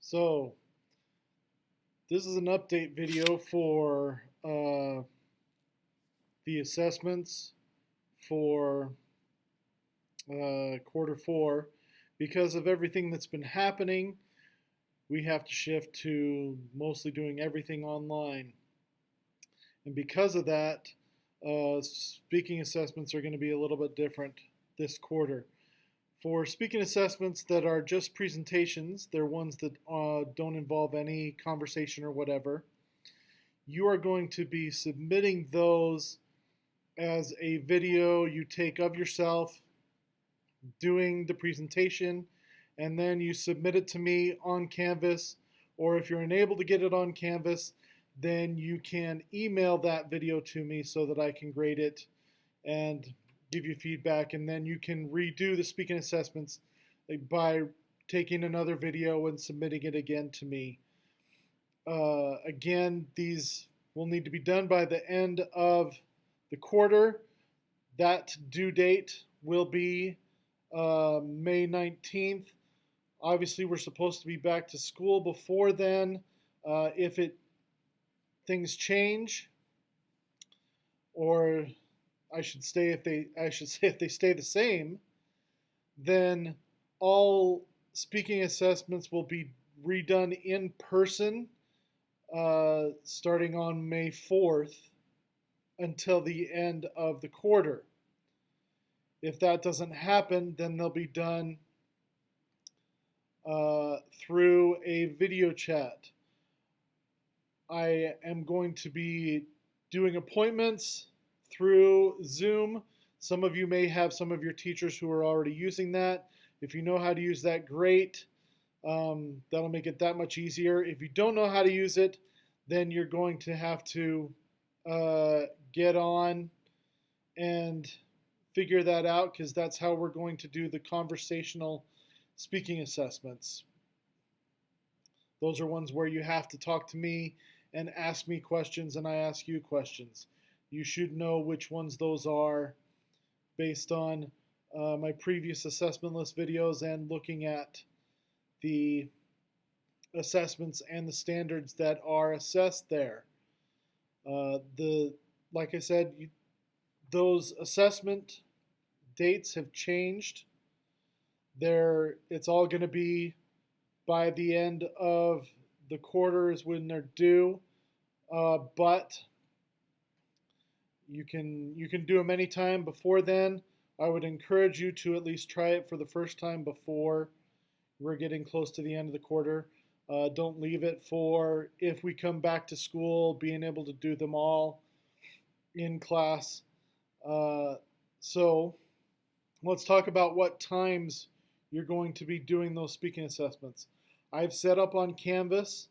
So, this is an update video for the assessments for quarter four. Because of everything that's been happening, we have to shift to mostly doing everything online. And because of that, speaking assessments are going to be a little bit different this quarter. For speaking assessments that are just presentations, they're ones that don't involve any conversation or whatever. You are going to be submitting those as a video you take of yourself doing the presentation, and then you submit it to me on Canvas, or if you're unable to get it on Canvas, then you can email that video to me so that I can grade it and give you feedback, and then you can redo the speaking assessments by taking another video and submitting it again to me. Again, these will need to be done by the end of the quarter. That due date will be May 19th. Obviously, we're supposed to be back to school before then. If things change, or I should say if they stay the same, then all speaking assessments will be redone in person starting on May 4th until the end of the quarter. If that doesn't happen, then they'll be done through a video chat. I am going to be doing appointments through Zoom. Some of you may have some of your teachers who are already using that. If you know how to use that, great. That'll make it that much easier. If you don't know how to use it, then you're going to have to get on and figure that out, because that's how we're going to do the conversational speaking assessments. Those are ones where you have to talk to me and ask me questions, and I ask you questions. You should know which ones those are based on my previous assessment list videos and looking at the assessments and the standards that are assessed there. Like I said, those assessment dates have changed. It's all going to be by the end of the quarter is when they're due, but you can do them anytime before then. I would encourage you to at least try it for the first time before we're getting close to the end of the quarter. Don't leave it for if we come back to school, being able to do them all in class. So let's talk about what times you're going to be doing those speaking assessments. I've set up on Canvas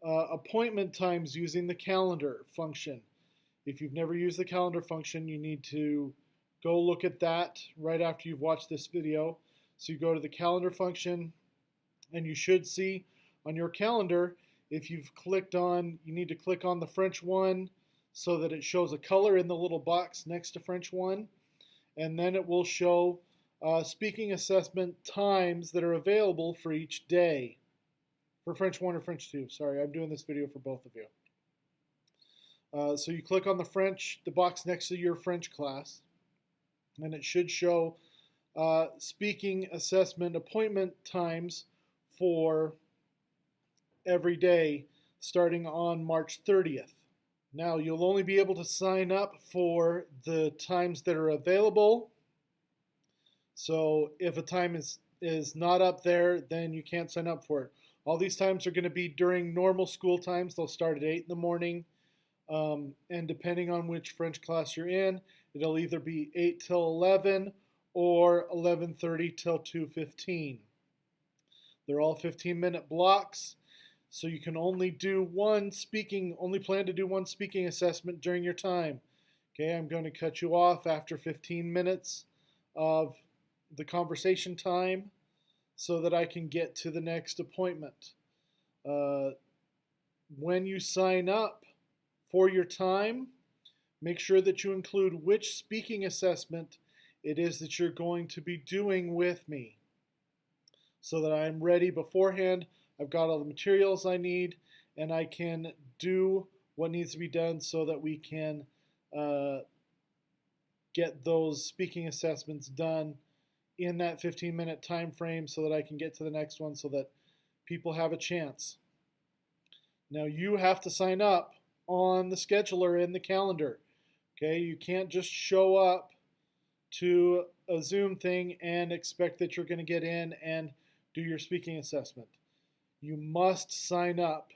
appointment times using the calendar function. If you've never used the calendar function, you need to go look at that right after you've watched this video. So you go to the calendar function, and you should see on your calendar, if you've clicked on, you need to click on the French 1 so that it shows a color in the little box next to French 1. And then it will show speaking assessment times that are available for each day. For French 1 or French 2. Sorry, I'm doing this video for both of you. So you click on the box next to your French class, and it should show speaking assessment appointment times for every day starting on March 30th. Now, you'll only be able to sign up for the times that are available. So if a time is not up there, then you can't sign up for it. All these times are going to be during normal school times. They'll start at 8 in the morning. And depending on which French class you're in, it'll either be 8 till 11 or 11:30 till 2:15. They're all 15-minute blocks, so you can only plan to do one speaking assessment during your time. Okay, I'm going to cut you off after 15 minutes of the conversation time so that I can get to the next appointment. When you sign up for your time, make sure that you include which speaking assessment it is that you're going to be doing with me, so that I'm ready beforehand. I've got all the materials I need, and I can do what needs to be done so that we can get those speaking assessments done in that 15-minute time frame so that I can get to the next one so that people have a chance. Now you have to sign up on the scheduler in the calendar. Okay, you can't just show up to a Zoom thing and expect that you're going to get in and do your speaking assessment. You must sign up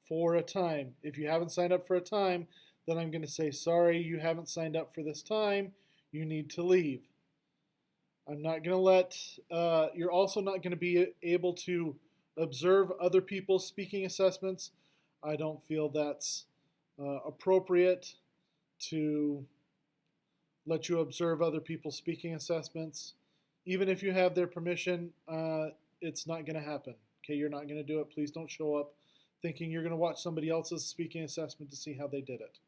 for a time. If you haven't signed up for a time, then I'm going to say, sorry, you haven't signed up for this time. You need to leave. I'm not going to let, you're also not going to be able to observe other people's speaking assessments. I don't feel that's appropriate to let you observe other people's speaking assessments. Even if you have their permission, it's not going to happen. Okay, you're not going to do it. Please don't show up thinking you're going to watch somebody else's speaking assessment to see how they did it.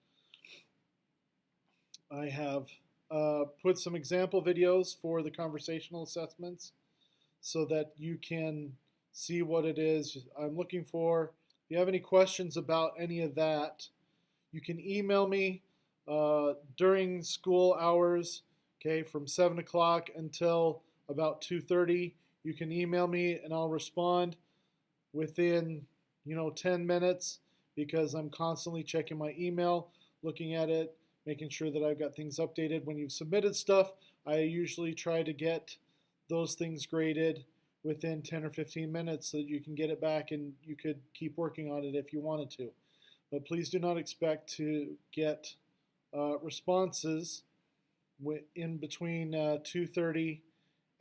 I have put some example videos for the conversational assessments so that you can see what it is I'm looking for. If you have any questions about any of that, you can email me during school hours, okay, from 7 o'clock until about 2:30. You can email me and I'll respond within 10 minutes because I'm constantly checking my email, looking at it, making sure that I've got things updated. When you've submitted stuff, I usually try to get those things graded within 10 or 15 minutes so that you can get it back and you could keep working on it if you wanted to. But please do not expect to get responses in between 2:30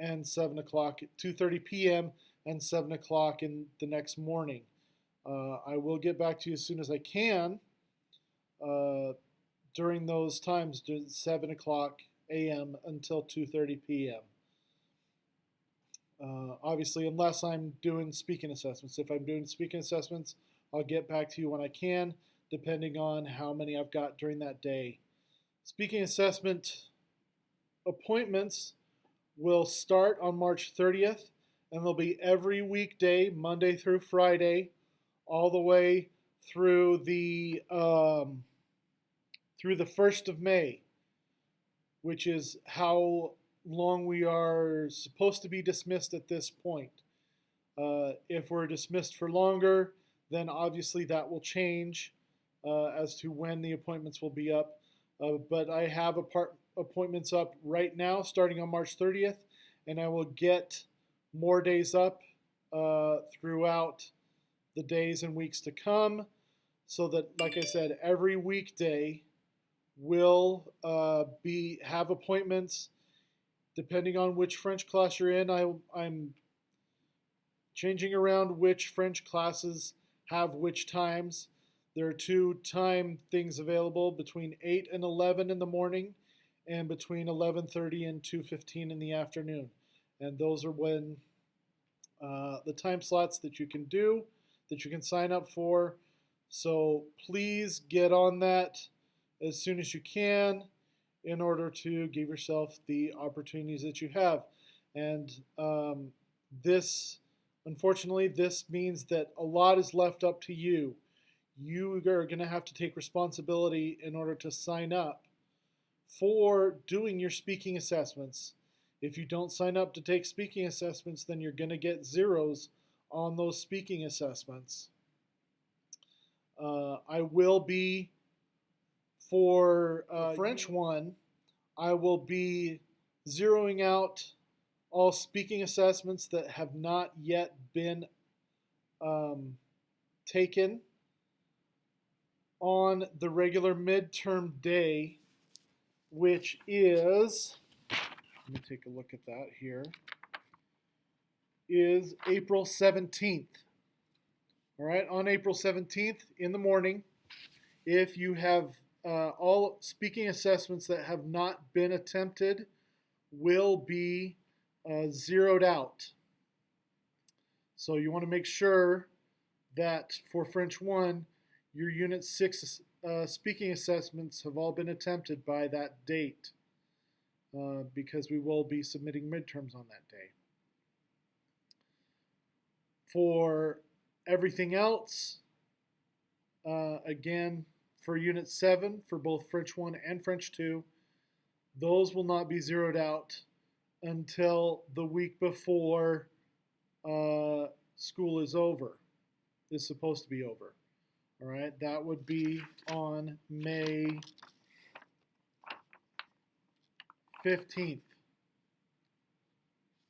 and 7 o'clock, 2:30 p.m. and 7 o'clock in the next morning. I will get back to you as soon as I can during those times, 7 o'clock a.m. until 2:30 p.m. Obviously, unless I'm doing speaking assessments. If I'm doing speaking assessments, I'll get back to you when I can, depending on how many I've got during that day. Speaking assessment appointments will start on March 30th, and they'll be every weekday, Monday through Friday, all the way through the 1st of May, which is how long we are supposed to be dismissed at this point. If we're dismissed for longer, then obviously that will change as to when the appointments will be up. But I have appointments up right now starting on March 30th, and I will get more days up throughout the days and weeks to come, so that, like I said, every weekday will have appointments depending on which French class you're in. I'm changing around which French classes have which times. There are 2 time things available between 8 and 11 in the morning and between 11:30 and 2:15 in the afternoon. And those are when the time slots that you can do, that you can sign up for. So please get on that as soon as you can in order to give yourself the opportunities that you have. And unfortunately, this means that a lot is left up to you. You are going to have to take responsibility in order to sign up for doing your speaking assessments. If you don't sign up to take speaking assessments, then you're going to get zeros on those speaking assessments. I will be, for the French one, I will be zeroing out all speaking assessments that have not yet been taken on the regular midterm day, which is, let me take a look at that here, is April 17th. All right, on April 17th in the morning, if you have all speaking assessments that have not been attempted will be zeroed out. So you want to make sure that for French 1, your Unit 6 speaking assessments have all been attempted by that date. because we will be submitting midterms on that day. For everything else, again, for Unit 7, for both French 1 and French 2, those will not be zeroed out until the week before school is over, is supposed to be over. All right, that would be on May 15th.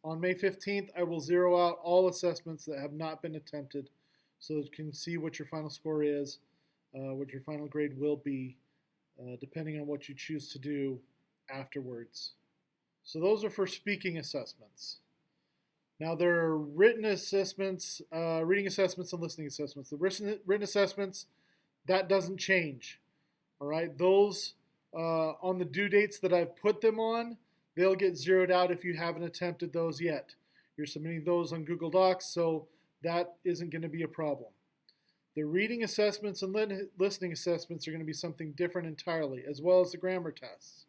On May 15th, I will zero out all assessments that have not been attempted so that you can see what your final score is, what your final grade will be, depending on what you choose to do afterwards. So those are for speaking assessments. Now there are written assessments, reading assessments, and listening assessments. The written assessments, that doesn't change. All right, those on the due dates that I've put them on, they'll get zeroed out if you haven't attempted those yet. You're submitting those on Google Docs, so that isn't going to be a problem. The reading assessments and listening assessments are going to be something different entirely, as well as the grammar tests.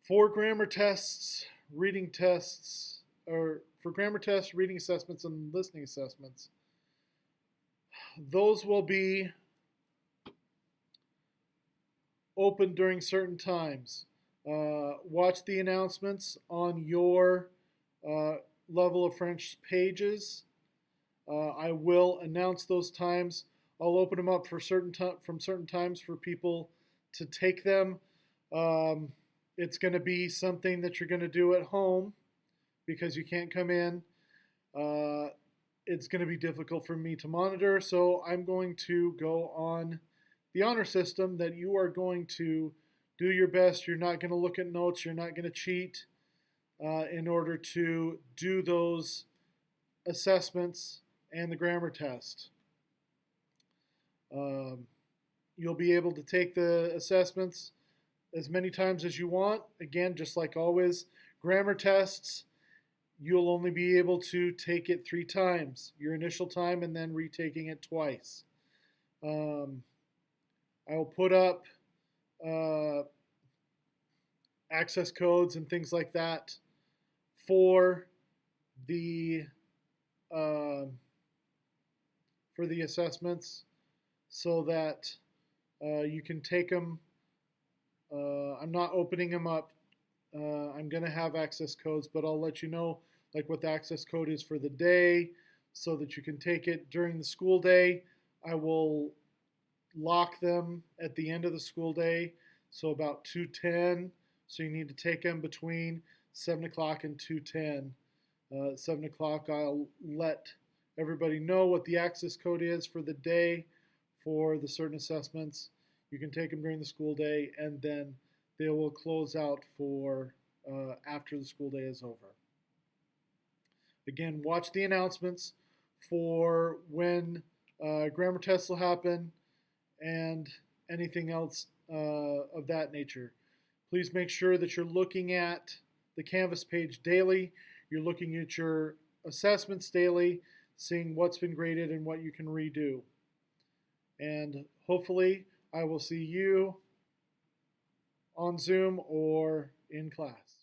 For grammar tests, reading tests, or for grammar tests, reading assessments, and listening assessments, those will be open during certain times. Watch the announcements on your level of French pages. I will announce those times. I'll open them up for from certain times for people to take them. It's going to be something that you're going to do at home because you can't come in. It's going to be difficult for me to monitor, so I'm going to go on the honor system that you are going to do your best. You're not going to look at notes. You're not going to cheat in order to do those assessments and the grammar test. You'll be able to take the assessments as many times as you want. Again, just like always, grammar tests, you'll only be able to take it 3 times. Your initial time and then retaking it twice. I will put up access codes and things like that for the assessments so that you can take them. I'm not opening them up. I'm going to have access codes, but I'll let you know like what the access code is for the day so that you can take it during the school day. I will lock them at the end of the school day, so about 2:10. So you need to take them between 7 o'clock and 2:10. 7 o'clock, I'll let everybody know what the access code is for the day for the certain assessments. You can take them during the school day, and then they will close out for after the school day is over. Again, watch the announcements for when grammar tests will happen and anything else of that nature. Please make sure that you're looking at the Canvas page daily. You're looking at your assessments daily, seeing what's been graded and what you can redo. And hopefully I will see you on Zoom or in class.